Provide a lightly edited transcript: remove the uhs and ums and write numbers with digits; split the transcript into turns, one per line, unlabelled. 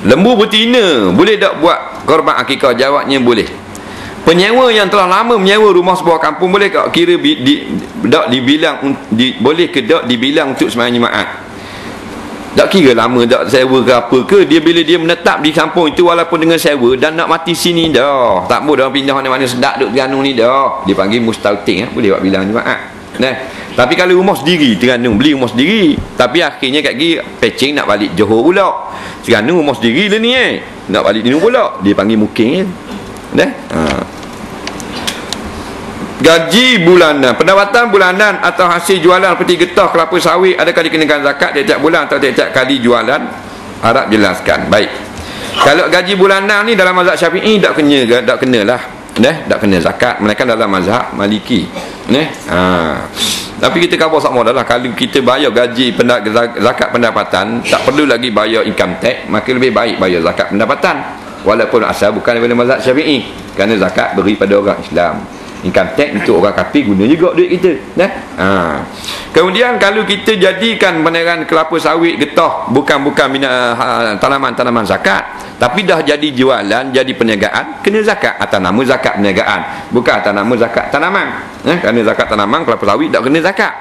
Lembu betina boleh tak buat korban akikah? Jawabnya boleh. Penyewa yang telah lama menyewa rumah sebuah kampung boleh tak kira tak dibilang boleh ke tak dibilang untuk sembahyang Jumaat? Tak kira lama tak sewa ke apa ke, dia bila dia menetap di kampung itu walaupun dengan sewa dan nak mati sini dah, tak boleh dah pindah mana-mana sedap duduk Terengganu ni dah, dia panggil mustautin, boleh buat bilang Jumaat. Tapi kalau rumah sendiri Terengganu, beli rumah sendiri, tapi akhirnya kat gigi patching nak balik Johor pula, Terengganu rumah sendiri lah ni nak balik ni pula, dia panggil muking Gaji bulanan, pendapatan bulanan atau hasil jualan seperti getah, kelapa sawit, adakah dikenakan zakat tiap-tiap bulan atau tiap-tiap kali jualan? Harap jelaskan. Baik, kalau gaji bulanan ni dalam mazhab Syafi'i tak kenalah, tak kena zakat, melainkan dalam mazhab Maliki. Tapi kita khabar sama adalah kalau kita bayar gaji zakat pendapatan, tak perlu lagi bayar income tax, maka lebih baik bayar zakat pendapatan walaupun asal bukan daripada mazhab Syafi'i, kerana zakat beri pada orang Islam. Income tax untuk orang kafir guna juga duit kita. Kemudian kalau kita jadikan beneran kelapa sawit, getah bukan tanaman-tanaman zakat, tapi dah jadi jualan, jadi perniagaan, kena zakat atas nama zakat perniagaan, bukan atas nama zakat tanaman. Kerana zakat tanaman kelapa sawit tak kena zakat.